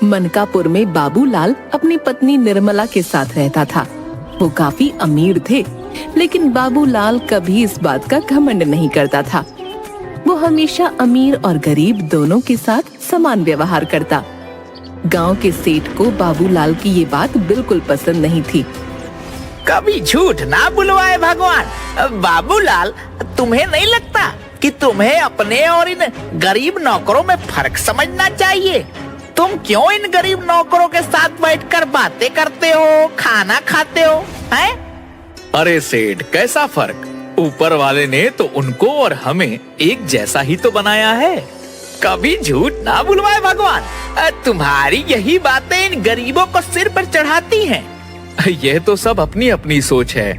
मनकापुर में बाबूलाल अपनी पत्नी निर्मला के साथ रहता था। वो काफी अमीर थे, लेकिन बाबूलाल कभी इस बात का घमंड नहीं करता था। वो हमेशा अमीर और गरीब दोनों के साथ समान व्यवहार करता। गांव के सेठ को बाबूलाल की ये बात बिल्कुल पसंद नहीं थी। कभी झूठ ना बुलवाए भगवान। बाबूलाल, तुम्हें नहीं लगता कि तुम्हें अपने और इन गरीब नौकरों में फर्क समझना चाहिए? तुम क्यों इन गरीब नौकरों के साथ बैठकर बातें करते हो, खाना खाते हो, हैं? अरे सेठ, कैसा फर्क? ऊपर वाले ने तो उनको और हमें एक जैसा ही तो बनाया है। कभी झूठ ना बुलवाए भगवान। तुम्हारी यही बातें इन गरीबों को सिर पर चढ़ाती हैं। यह तो सब अपनी अपनी सोच है।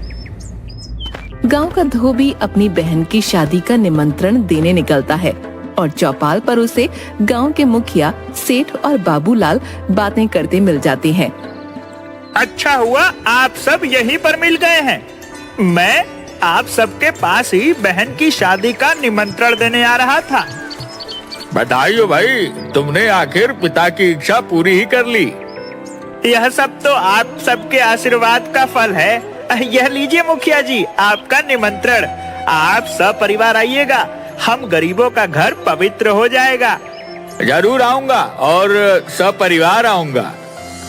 गांव का धोबी अपनी बहन की शादी का निमंत्रण देने निकलता है और चौपाल पर उसे गांव के मुखिया सेठ और बाबूलाल बातें करते मिल जाते हैं। अच्छा हुआ आप सब यहीं पर मिल गए हैं। मैं आप सबके पास ही बहन की शादी का निमंत्रण देने आ रहा था। बधाई हो भाई, तुमने आखिर पिता की इच्छा पूरी ही कर ली। यह सब तो आप सबके आशीर्वाद का फल है। यह लीजिए मुखिया जी, आपका निमंत्रण। आप सब परिवार आइएगा, हम गरीबों का घर पवित्र हो जाएगा। जरूर आऊंगा और सब परिवार आऊंगा।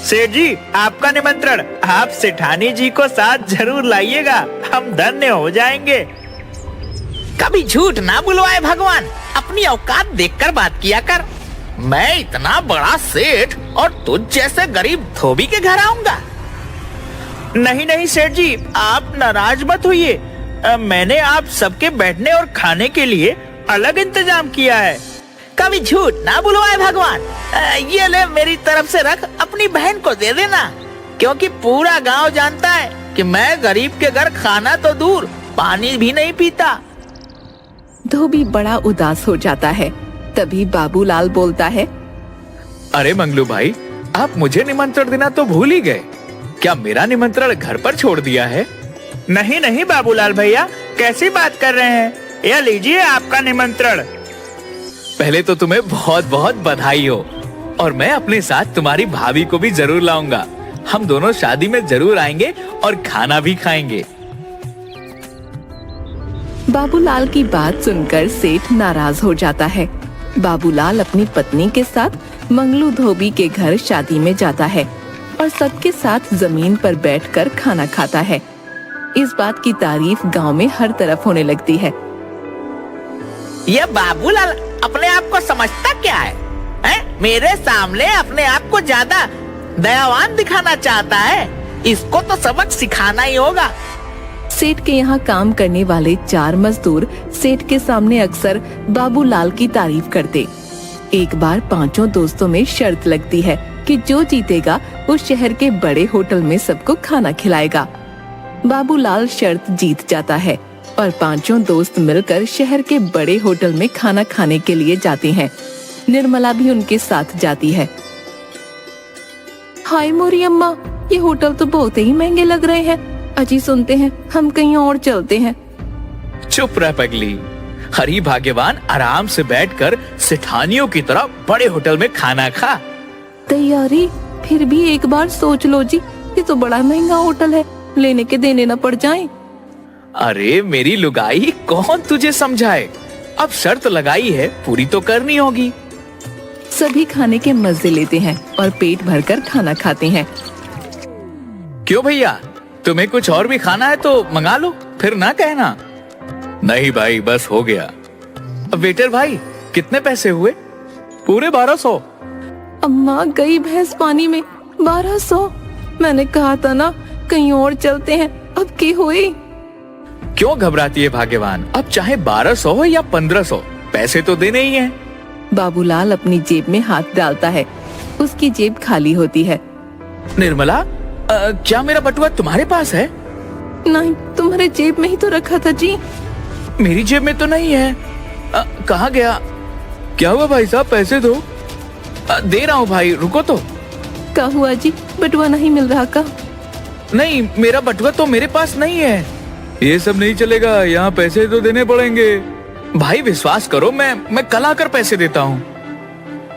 सेठ जी, आपका निमंत्रण आप सेठानी जी को साथ जरूर लाइएगा, हम धन्य हो जाएंगे। कभी झूठ ना बुलवाए भगवान। अपनी औकात देखकर बात किया कर। मैं इतना बड़ा सेठ और तुझ जैसे गरीब धोबी के घर आऊंगा? नहीं नहीं सेठ जी, आप नाराज मत होइए। मैंने आप सबके बैठने और खाने के लिए अलग इंतजाम किया है। कभी झूठ ना बुलवाए भगवान। ये ले, मेरी तरफ से रख, अपनी बहन को दे देना, क्योंकि पूरा गांव जानता है कि मैं गरीब के घर खाना तो दूर पानी भी नहीं पीता। धोबी बड़ा उदास हो जाता है। तभी बाबूलाल बोलता है, अरे मंगलू भाई, आप मुझे निमंत्रण देना तो भूल ही गए। क्या मेरा निमंत्रण घर पर छोड़ दिया है? नहीं नहीं बाबूलाल भैया, कैसी बात कर रहे हैं? यह लीजिए आपका निमंत्रण। पहले तो तुम्हें बहुत बहुत बधाई हो, और मैं अपने साथ तुम्हारी भाभी को भी जरूर लाऊंगा। हम दोनों शादी में जरूर आएंगे और खाना भी खाएंगे। बाबूलाल की बात सुनकर सेठ नाराज हो जाता है। बाबूलाल अपनी पत्नी के साथ मंगलू धोबी के घर शादी में जाता है और सबके साथ जमीन पर बैठकर खाना खाता है। इस बात की तारीफ गांव में हर तरफ होने लगती है। ये बाबूलाल अपने आप को समझता क्या है? मेरे सामने अपने आप को ज्यादा दयावान दिखाना चाहता है। इसको तो सबक सिखाना ही होगा। सेठ के यहाँ काम करने वाले 4 मजदूर सेठ के सामने अक्सर बाबूलाल की तारीफ करते। एक बार 5 दोस्तों में शर्त लगती है कि जो जीतेगा वो शहर के बड़े होटल में सबको खाना खिलाएगा। बाबूलाल शर्त जीत जाता है और 5 दोस्त मिलकर शहर के बड़े होटल में खाना खाने के लिए जाते हैं। निर्मला भी उनके साथ जाती है। हाय मोरी अम्मा, ये होटल तो बहुत ही महंगे लग रहे हैं। अजी सुनते हैं, हम कहीं और चलते हैं। चुप रह पगली। हरी भाग्यवान, आराम से बैठकर सेठानियों की तरह बड़े होटल में खाना खा। तैयारी, फिर भी एक बार सोच लो जी, ये तो बड़ा महंगा होटल है, लेने के देने न पड़ जाएं। अरे मेरी लुगाई, कौन तुझे समझाए? अब शर्त लगाई है, पूरी तो करनी होगी। सभी खाने के मजे लेते हैं और पेट भरकर खाना खाते हैं। क्यों भैया, तुम्हें कुछ और भी खाना है तो मंगा लो, फिर ना कहना। नहीं भाई, बस हो गया। अब वेटर भाई, कितने पैसे हुए? पूरे 1200। अम्मा, गई भैंस पानी में। 1200? मैंने कहा था ना, कहीं और चलते हैं। अब क्या हुई? क्यों घबराती है भाग्यवान? अब चाहे 1200 हो या 1500, पैसे तो देने ही हैं। बाबूलाल अपनी जेब में हाथ डालता है। उसकी जेब खाली होती है। निर्मला, क्या मेरा बटुआ तुम्हारे पास है? नहीं, तुम्हारे जेब में ही तो रखा था जी। मेरी जेब में तो नहीं है। कहाँ गया? क्या हुआ भाई साहब, पैसे दो। दे रहा हूँ भाई, रुको तो। क्या हुआ जी, बटुआ नहीं मिल रहा का? नहीं, मेरा बटुआ तो मेरे पास नहीं है। ये सब नहीं चलेगा, यहाँ पैसे तो देने पड़ेंगे। भाई विश्वास करो, मैं कल आकर पैसे देता हूँ।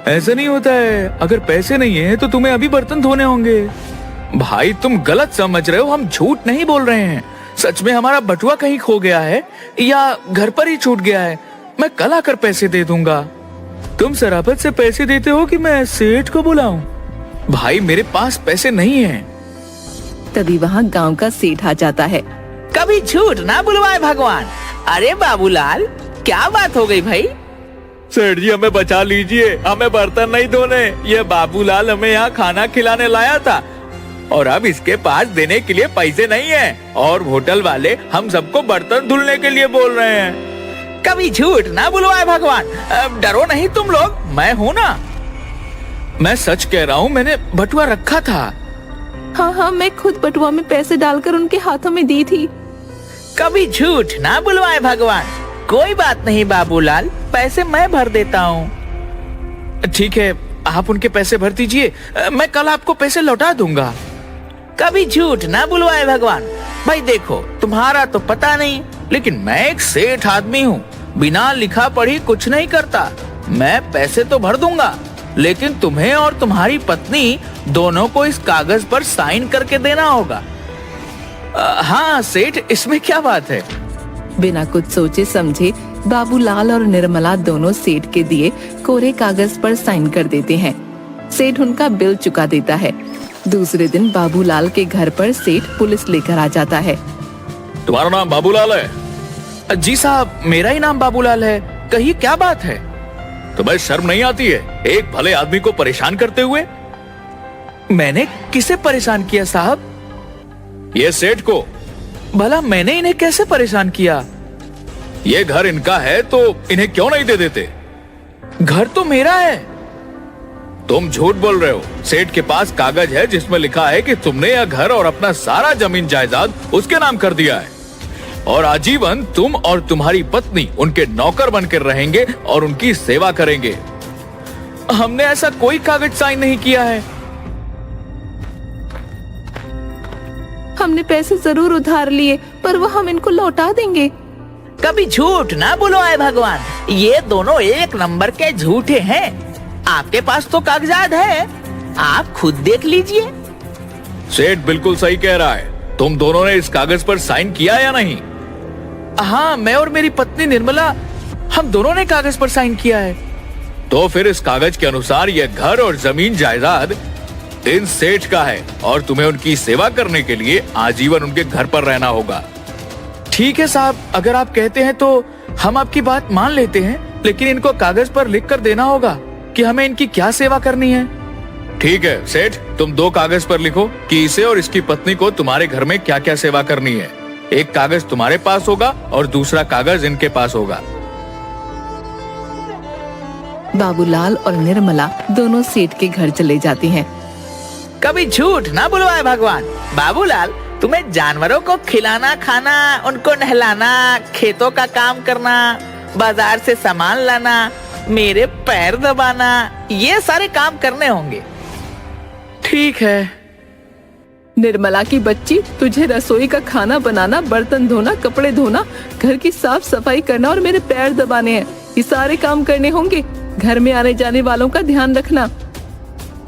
ऐसा नहीं होता है, अगर पैसे नहीं है तो तुम्हें अभी बर्तन धोने होंगे। भाई तुम गलत समझ रहे हो, हम झूठ नहीं बोल रहे हैं। सच में हमारा बटुआ कहीं खो गया है या घर पर ही छूट गया है। मैं कल आकर पैसे दे दूंगा। तुम शराफत से पैसे देते हो कि मैं सेठ को बुलाऊं? भाई मेरे पास पैसे नहीं हैं। तभी वहाँ गांव का सेठ आ जाता है। कभी झूठ ना बुलवाए भगवान। अरे बाबूलाल, क्या बात हो गई भाई? सेठ जी हमें बचा लीजिए, हमें बर्तन नहीं धोने। ये बाबूलाल हमें यहाँ खाना खिलाने लाया था और अब इसके पास देने के लिए पैसे नहीं है और होटल वाले हम सबको बर्तन धुलने के लिए बोल रहे हैं। कभी झूठ ना बुलवाए भगवान। अब डरो नहीं तुम लोग, मैं हूँ ना। मैं सच कह रहा हूँ, मैंने बटुआ रखा था। हाँ, मैं खुद बटुआ में पैसे डालकर उनके हाथों में दी थी। कभी झूठ ना बुलवाए भगवान। कोई बात नहीं बाबूलाल, पैसे मैं भर देता हूँ। ठीक है, आप उनके पैसे भर दीजिए, मैं कल आपको पैसे लौटा दूंगा। कभी झूठ ना बुलवाए भगवान। भाई देखो, तुम्हारा तो पता नहीं, लेकिन मैं एक सेठ आदमी हूँ, बिना लिखा पढ़ी कुछ नहीं करता। मैं पैसे तो भर दूंगा, लेकिन तुम्हें और तुम्हारी पत्नी दोनों को इस कागज पर साइन करके देना होगा। हाँ सेठ, इसमें क्या बात है? बिना कुछ सोचे समझे बाबूलाल और निर्मला दोनों सेठ के दिए कोरे कागज पर साइन कर देते हैं। सेठ उनका बिल चुका देता है। दूसरे दिन बाबूलाल के घर पर सेठ पुलिस लेकर आ जाता है। तुम्हारा नाम बाबूलाल है? जी साहब, मेरा ही नाम बाबूलाल है। कहिए क्या बात है? तुम्हें शर्म नहीं आती है एक भले आदमी को परेशान करते हुए? मैंने किसे परेशान किया साहब? ये सेठ को। भला मैंने इन्हें कैसे परेशान किया? ये घर इनका है तो इन्हें क्यों नहीं दे देते? घर तो मेरा है। तुम झूठ बोल रहे हो। सेठ के पास कागज है जिसमें लिखा है कि तुमने यह घर और अपना सारा जमीन जायदाद उसके नाम कर दिया है और आजीवन तुम और तुम्हारी पत्नी उनके नौकर बनकर रहेंगे और उनकी सेवा करेंगे। हमने ऐसा कोई कागज साइन नहीं किया है। हमने पैसे जरूर उधार लिए, पर वो हम इनको लौटा देंगे। कभी झूठ ना बुलवाए भगवान। ये दोनों एक नंबर के झूठे हैं। आपके पास तो कागजात है, आप खुद देख लीजिए। सेठ बिल्कुल सही कह रहा है। तुम दोनों ने इस कागज पर साइन किया या नहीं? हाँ, मैं और मेरी पत्नी निर्मला, हम दोनों ने कागज पर साइन किया है। तो फिर इस कागज के अनुसार यह घर और जमीन जायदाद इन सेठ का है और तुम्हें उनकी सेवा करने के लिए आजीवन उनके घर पर रहना होगा। ठीक है साहब, अगर आप कहते हैं तो हम आपकी बात मान लेते हैं, लेकिन इनको कागज पर लिख कर देना होगा कि हमें इनकी क्या सेवा करनी है। ठीक है सेठ, तुम 2 कागज पर लिखो कि इसे और इसकी पत्नी को तुम्हारे घर में क्या क्या सेवा करनी है। एक कागज तुम्हारे पास होगा और दूसरा कागज इनके पास होगा। बाबूलाल और निर्मला दोनों सेठ के घर चले जाते हैं। कभी झूठ ना बुलवाए भगवान। बाबूलाल, तुम्हें जानवरों को खिलाना, खाना, उनको नहलाना, खेतों का काम करना, बाजार से सामान लाना, मेरे पैर दबाना, ये सारे काम करने होंगे। ठीक है। निर्मला की बच्ची, तुझे रसोई का खाना बनाना, बर्तन धोना, कपड़े धोना, घर की साफ सफाई करना और मेरे पैर दबाने हैं। ये सारे काम करने होंगे। घर में आने जाने वालों का ध्यान रखना।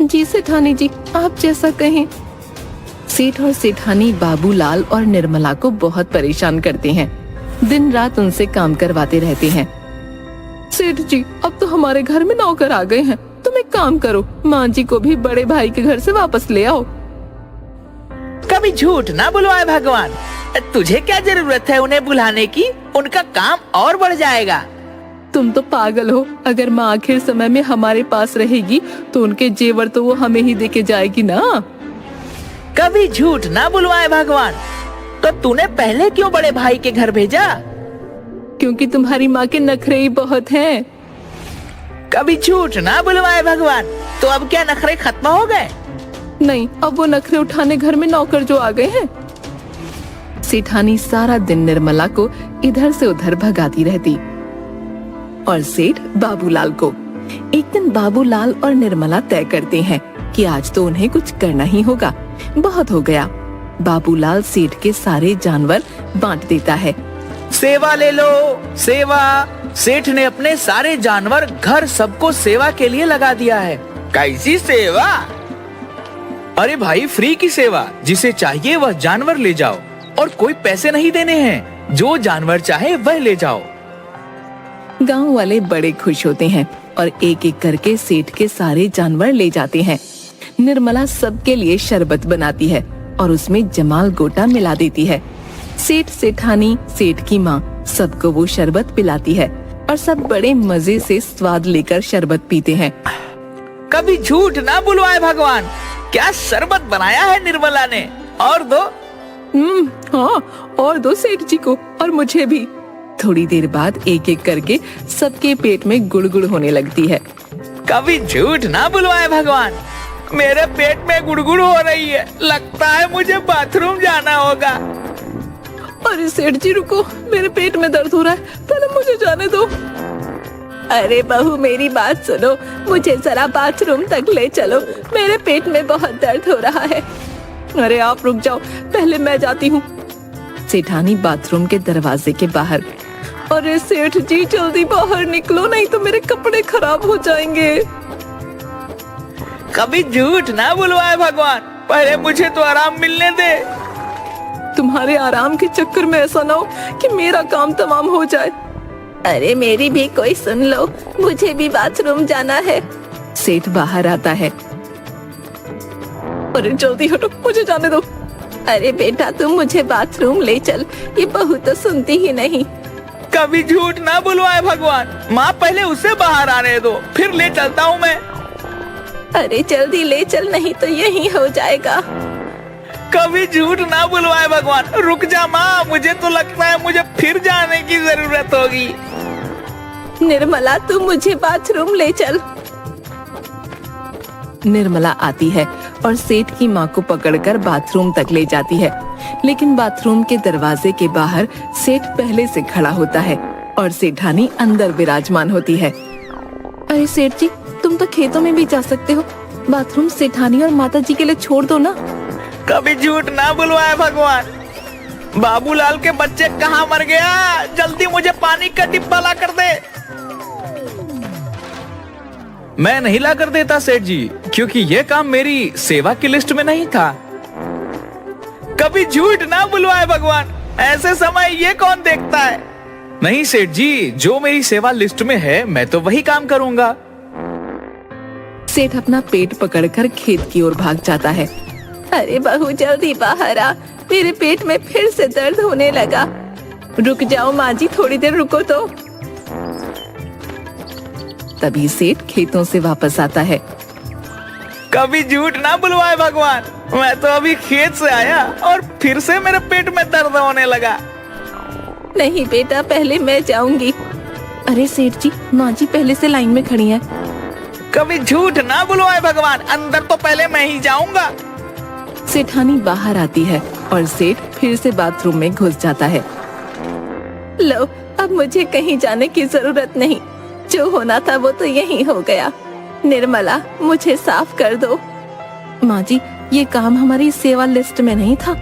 जी सेठानी जी, आप जैसा कहें। सेठ और सेठानी बाबूलाल और निर्मला को बहुत परेशान करते हैं। दिन रात उनसे काम करवाते रहते हैं। सेठ जी, अब तो हमारे घर में नौकर आ गए हैं। तुम एक काम करो, माँ जी को भी बड़े भाई के घर से वापस ले आओ। कभी झूठ ना बुलवाए भगवान। तुझे क्या जरूरत है उन्हें बुलाने की? उनका काम और बढ़ जाएगा। तुम तो पागल हो। अगर माँ आखिर समय में हमारे पास रहेगी तो उनके जेवर तो वो हमें ही देके जाएगी ना। कभी झूठ ना बुलवाए भगवान। तो तूने पहले क्यों बड़े भाई के घर भेजा? क्योंकि तुम्हारी माँ के नखरे ही बहुत हैं। कभी झूठ ना बुलवाए भगवान। तो अब क्या नखरे खत्म हो गए? नहीं, अब वो नखरे उठाने घर में नौकर जो आ गए हैं। सेठानी सारा दिन निर्मला को इधर से उधर भगाती रहती और सेठ बाबूलाल को। एक दिन बाबूलाल और निर्मला तय करते हैं कि आज तो उन्हें कुछ करना ही होगा। बहुत हो गया। बाबूलाल सेठ के सारे जानवर बांट देता है। सेवा ले लो, सेवा सेठ ने अपने सारे जानवर, घर सबको सेवा के लिए लगा दिया है। कैसी सेवा? अरे भाई, फ्री की सेवा। जिसे चाहिए वह जानवर ले जाओ और कोई पैसे नहीं देने हैं। जो जानवर चाहे वह ले जाओ। गांव वाले बड़े खुश होते हैं और एक एक करके सेठ के सारे जानवर ले जाते हैं। निर्मला सबके लिए शरबत बनाती है और उसमें जमाल गोटा मिला देती है। सेठ, सेठानी, सेठ की माँ सबको वो शरबत पिलाती है और सब बड़े मजे से स्वाद लेकर शरबत पीते हैं। कभी झूठ ना बुलवाए भगवान, क्या शरबत बनाया है निर्मला ने। और दो। हाँ, और दो सेठ जी को और मुझे भी। थोड़ी देर बाद एक एक करके सबके पेट में गुड़गुड़ होने लगती है। कभी झूठ ना बुलवाए भगवान, मेरे पेट में गुड़गुड़ हो रही है। लगता है मुझे बाथरूम जाना होगा। अरे सेठ जी रुको, मेरे पेट में दर्द हो रहा है, पहले मुझे जाने दो। अरे बहू मेरी बात सुनो, मुझे जरा बाथरूम तक ले चलो, मेरे पेट में बहुत दर्द हो रहा है। अरे आप रुक जाओ, पहले मैं जाती हूँ। सेठानी बाथरूम के दरवाजे के बाहर। अरे सेठ जी जल्दी बाहर निकलो, नहीं तो मेरे कपड़े खराब हो जाएंगे। कभी झूठ ना बुलवाए भगवान, पहले मुझे तो आराम मिलने दे। तुम्हारे आराम के चक्कर में ऐसा ना हो कि मेरा काम तमाम हो जाए। अरे मेरी भी कोई सुन लो, मुझे भी बाथरूम जाना है। सेठ बाहर आता है। अरे जल्दी हटो, मुझे जाने दो। अरे बेटा तुम मुझे बाथरूम ले चल, ये बहू तो सुनती ही नहीं। कभी झूठ ना बुलवाए भगवान, माँ पहले उसे बाहर आने दो, फिर ले चलता हूँ मैं। अरे जल्दी ले चल, नहीं तो यही हो जाएगा। कभी झूठ ना बुलवाए भगवान, रुक जा माँ, मुझे तो लगता है मुझे फिर जाने की जरूरत होगी। निर्मला तुम मुझे बाथरूम ले चल। निर्मला आती है और सेठ की माँ को पकड़कर बाथरूम तक ले जाती है, लेकिन बाथरूम के दरवाजे के बाहर सेठ पहले से खड़ा होता है और सेठानी अंदर विराजमान होती है। अरे सेठ जी, तुम तो खेतों में भी जा सकते हो, बाथरूम सेठानी और माता जी के लिए छोड़ दो ना। कभी झूठ ना बुलवाए भगवान, बाबूलाल के बच्चे कहाँ मर गया, जल्दी मुझे पानी का डिब्बा ला कर दे। मैं नहीं ला कर देता सेठ जी, क्योंकि यह काम मेरी सेवा की लिस्ट में नहीं था। कभी झूठ ना बुलवाए भगवान, ऐसे समय ये कौन देखता है। नहीं सेठ जी, जो मेरी सेवा लिस्ट में है मैं तो वही काम करूंगा। सेठ अपना पेट पकड़कर खेत की ओर भाग जाता है। अरे बहू जल्दी बाहर आ, मेरे पेट में फिर से दर्द होने लगा। रुक जाओ माँ जी, थोड़ी देर रुको तो। तभी सेठ खेतों से वापस आता है। कभी झूठ ना बुलवाए भगवान, मैं तो अभी खेत से आया और फिर से मेरे पेट में दर्द होने लगा। नहीं बेटा, पहले मैं जाऊंगी। अरे सेठ जी, माँ जी पहले से लाइन में खड़ी है। कभी झूठ ना बुलवाए भगवान, अंदर तो पहले मैं ही जाऊंगा। सेठानी बाहर आती है और सेठ फिर से बाथरूम में घुस जाता है। लो, अब मुझे कहीं जाने की जरूरत नहीं, जो होना था वो तो यही हो गया। निर्मला मुझे साफ कर दो। माँ जी, ये काम हमारी सेवा लिस्ट में नहीं था।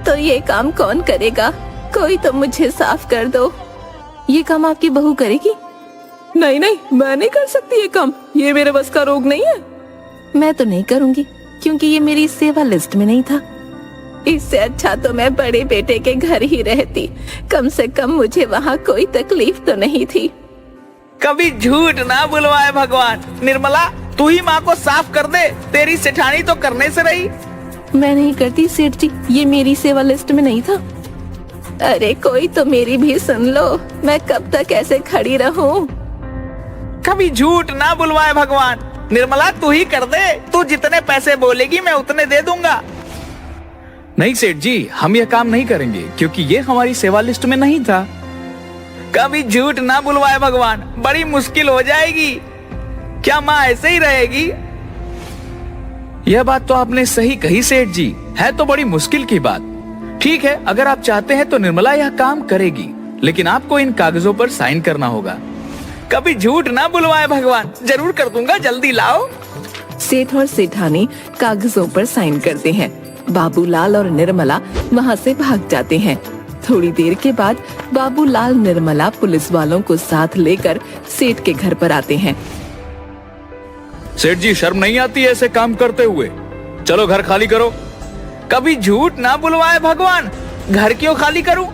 तो ये काम कौन करेगा, कोई तो मुझे साफ कर दो। ये काम आपकी बहू करेगी? नहीं नहीं, मैं नहीं कर सकती ये काम, ये मेरे बस का रोग नहीं है। मैं तो नहीं करूँगी, क्योंकि ये मेरी सेवा लिस्ट में नहीं था। इससे अच्छा तो मैं बड़े बेटे के घर ही रहती, कम से कम मुझे वहाँ कोई तकलीफ तो नहीं थी। कभी झूठ ना बुलवाए भगवान, निर्मला तू ही माँ को साफ कर दे, तेरी सेठानी तो करने से रही। मैं नहीं करती सेठ जी, ये मेरी सेवा लिस्ट में नहीं था। अरे कोई तो मेरी भी सुन लो, मैं कब तक ऐसे खड़ी रहूं? कभी झूठ ना बुलवाए भगवान, निर्मला तू ही कर दे, तू जितने पैसे बोलेगी मैं उतने दे दूंगा। नहीं सेठ जी, हम यह काम नहीं करेंगे, क्योंकि ये हमारी सेवा लिस्ट में नहीं था। कभी झूठ ना बुलवाए भगवान, बड़ी मुश्किल हो जाएगी। क्या माँ ऐसे ही रहेगी? यह बात तो आपने सही कही सेठ जी, है तो बड़ी मुश्किल की बात। ठीक है, अगर आप चाहते हैं तो निर्मला यह काम करेगी, लेकिन आपको इन कागजों पर साइन करना होगा। कभी झूठ ना बुलवाए भगवान, जरूर कर दूंगा, जल्दी लाओ। सेठ और सेठानी कागजों पर साइन करते हैं। बाबूलाल और निर्मला वहाँ से भाग जाते हैं। थोड़ी देर के बाद बाबूलाल निर्मला पुलिस वालों को साथ लेकर सेठ के घर पर आते हैं। सेठ जी, शर्म नहीं आती ऐसे काम करते हुए? चलो घर खाली करो। कभी झूठ ना बुलवाए भगवान, घर क्यों खाली करूं?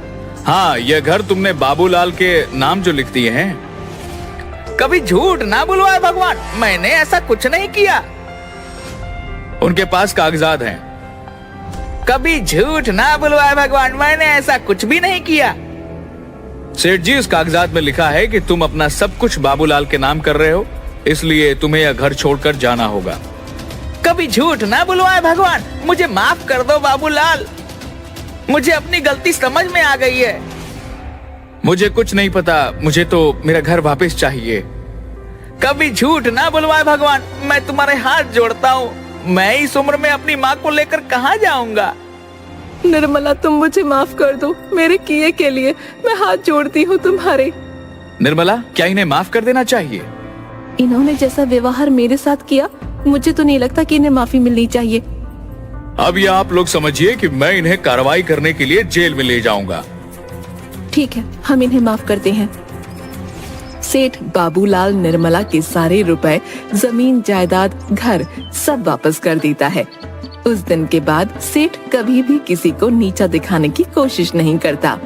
हाँ, यह घर तुमने बाबूलाल के नाम जो लिख दिए हैं। कभी झूठ ना बुलवाए भगवान, मैंने ऐसा कुछ नहीं किया। उनके पास कागजात हैं। कभी झूठ ना बुलवाए भगवान, मैंने ऐसा कुछ भी नहीं किया। सेठ जी, उस कागजात में लिखा है कि तुम अपना सब कुछ बाबूलाल के नाम कर रहे हो, इसलिए तुम्हें यह घर छोड़कर जाना होगा। कभी झूठ ना बुलवाए भगवान, मुझे माफ कर दो बाबूलाल, मुझे अपनी गलती समझ में आ गई है। मुझे कुछ नहीं पता, मुझे तो मेरा घर वापस चाहिए। कभी झूठ ना बुलवाए भगवान, मैं तुम्हारे हाथ जोड़ता हूँ, मैं इस उम्र में अपनी माँ को लेकर कहाँ जाऊंगा। निर्मला, तुम मुझे माफ कर दो, मेरे किए के लिए मैं हाथ जोड़ती हूँ तुम्हारे। निर्मला, क्या इन्हें माफ कर देना चाहिए? इन्होंने जैसा व्यवहार मेरे साथ किया, मुझे तो नहीं लगता कि इन्हें माफी मिलनी चाहिए। अब ये आप लोग समझिए कि मैं इन्हें कार्रवाई करने के लिए जेल में ले जाऊंगा। ठीक है, हम इन्हें माफ करते हैं। सेठ बाबूलाल निर्मला के सारे रुपए, जमीन जायदाद, घर सब वापस कर देता है। उस दिन के बाद सेठ कभी भी किसी को नीचा दिखाने की कोशिश नहीं करता।